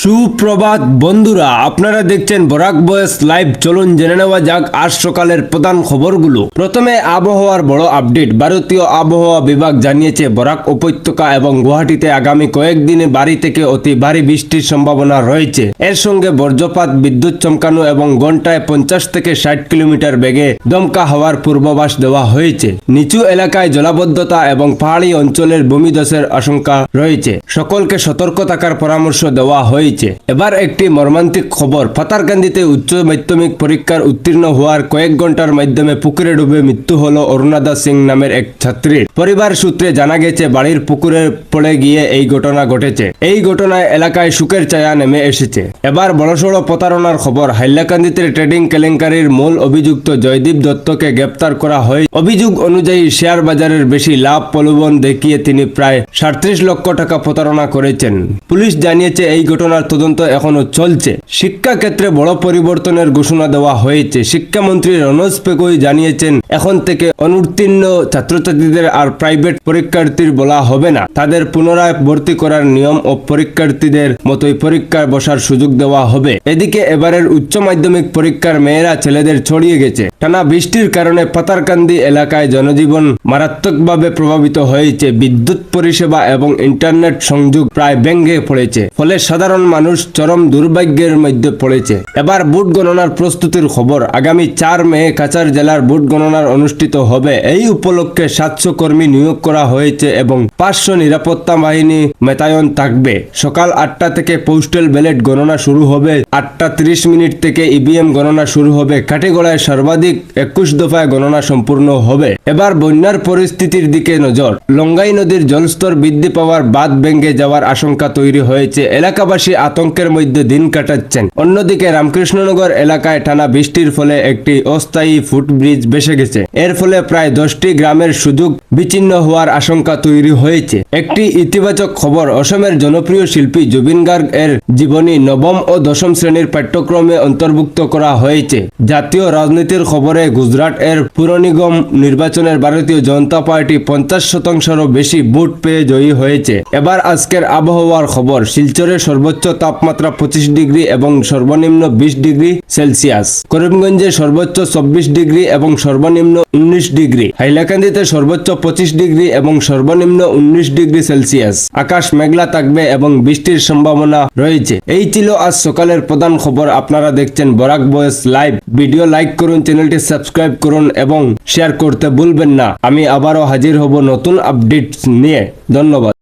সুপ্রভাত বন্ধুরা, আপনারা দেখছেন বরাক বয়েস লাইভ। চলুন জেনে নেওয়া যাক আজ সকালের প্রধান খবরগুলো। প্রথমে আবহাওয়ার বড় আপডেট। ভারতীয় আবহাওয়া বিভাগ জানিয়েছে বরাক উপত্যকা এবং গুয়াহাটিতে আগামী কয়েকদিনে ভারী থেকে অতি ভারী বৃষ্টির সম্ভাবনা রয়েছে। এর সঙ্গে বজ্রপাত, বিদ্যুৎ চমকানো এবং ঘন্টায় 50 থেকে 60 কিলোমিটার বেগে দমকা হওয়ার পূর্বাভাস দেওয়া হয়েছে। নিচু এলাকায় জলাবদ্ধতা এবং পাহাড়ি অঞ্চলের ভূমিধসের আশঙ্কা রয়েছে। সকলকে সতর্ক থাকার পরামর্শ দেওয়া হয়েছে। এবার একটি মর্মান্তিক খবর। পাতারকান্দিতে উচ্চ মাধ্যমিক পরীক্ষার উত্তীর্ণ হওয়ার কয়েক ঘন্টার মাধ্যমে পুকুরে ডুবে মৃত্যু হলো অরুণাদা সিং নামের এক ছাত্রীর। পরিবার সূত্রে জানা গেছে বাড়ির পুকুরে পড়ে গিয়ে এই ঘটনা ঘটেছে। এই ঘটনায় এলাকায় শোকের ছায়া নেমে এসেছে। এবার বড়সড় প্রতারণার খবর। হাইলাকান্দিতে ট্রেডিং কেলেঙ্কারির মূল অভিযুক্ত জয়দীপ দত্তকে গ্রেপ্তার করা হয়। অভিযোগ অনুযায়ী শেয়ার বাজারের বেশি লাভ প্রলোভন দেখিয়ে তিনি প্রায় 37 লক্ষ টাকা প্রতারণা করেছেন। পুলিশ জানিয়েছে এই ঘটনার তদন্ত এখনো চলছে। শিক্ষা ক্ষেত্রে বড় পরিবর্তনের ঘোষণা দেওয়া হয়েছে। শিক্ষামন্ত্রী রনোজ পেগুই জানিয়েছেন এখন থেকে অনুত্তীর্ণ ছাত্রছাত্রীদের আর প্রাইভেট পরীক্ষার্থীর বলা হবে না। তাদের পুনরায় ভর্তি করার নিয়ম ও পরীক্ষার্থীদের মতোই পরীক্ষায় বসার সুযোগ দেওয়া হবে। এদিকে এবারের উচ্চ মাধ্যমিক পরীক্ষার মেয়েরা ছেলেদের ছড়িয়ে গেছে। টানা বৃষ্টির কারণে পাতারকান্দি এলাকায় জনজীবন মারাত্মকভাবে প্রভাবিত হয়েছে। বিদ্যুৎ পরিষেবা এবং ইন্টারনেট সংযোগ প্রায় ভেঙে পড়েছে। ফলে সাধারণ মানুষ চরম দুর্ভাগ্যের মধ্যে পড়েছে। এবার ভোট গণনার প্রস্তুতির খবর। আগামী 4 মে কাছাড় জেলার ভোট গণনার অনুষ্ঠিত হবে। এই উপলক্ষে 700 কর্মী নিয়োগ করা হয়েছে এবং 500 নিরাপত্তা বাহিনী মোতায়েন থাকবে। সকাল 8টা থেকে পোস্টাল ব্যালট গণনা শুরু হবে। 8:30 থেকে ইভিএম গণনা শুরু হবে। কাটিগড়ায় সর্বাধিক 21 দফায় গণনা সম্পূর্ণ হবে। এবার বন্যার পরিস্থিতির দিকে নজর। লঙ্গাই নদীর জলস্তর বৃদ্ধি পাওয়ার বাঁধ ভেঙে যাওয়ার আশঙ্কা তৈরি হয়েছে। এলাকাবাসী আতঙ্কের মধ্যে দিন কাটাচ্ছেন। অন্যদিকে রামকৃষ্ণনগর এলাকায় টানা বৃষ্টির ফলে একটি অস্থায়ী ফুটব্রিজ ভেসে গেছে। এর ফলে প্রায় 10টি গ্রামের সুযোগ বিচ্ছিন্ন হওয়ার আশঙ্কা তৈরি হয়েছে। একটি ইতিবাচক খবর। অসমের জনপ্রিয় শিল্পী জুবিন গার্গ এর জীবনী নবম ও দশম শ্রেণীর পাঠ্যক্রমে অন্তর্ভুক্ত করা হয়েছে। জাতীয় রাজনীতির খবরে গুজরাট এর পুর নিগম নির্বাচনের ভারতীয় জনতা পার্টি 50%রও বেশি ভোট পেয়ে জয়ী হয়েছে। এবার আজকের আবহাওয়ার খবর। শিলচরে সর্বোচ্চ তাপমাত্রা 25 ডিগ্রি এবং সর্বনিম্ন 20 ডিগ্রি সেলসিয়াস। করিমগঞ্জে সর্বোচ্চ 24 ডিগ্রি এবং সর্বনিম্ন 19 ডিগ্রি। হাইলাকান্দিতে সর্বোচ্চ 25 ডিগ্রি এবং সর্বনিম্ন 19 ডিগ্রি সেলসিয়াস। আকাশ মেঘলা থাকবে এবং বৃষ্টির সম্ভাবনা রয়েছে। এই ছিল আজ সকালের প্রধান খবর। আপনারা দেখছেন বরাক বয়েস লাইভ। ভিডিও লাইক করুন, চ্যানেলটি সাবস্ক্রাইব করুন এবং শেয়ার করতে ভুলবেন না। আমি আবারও হাজির হব নতুন আপডেটস নিয়ে। ধন্যবাদ।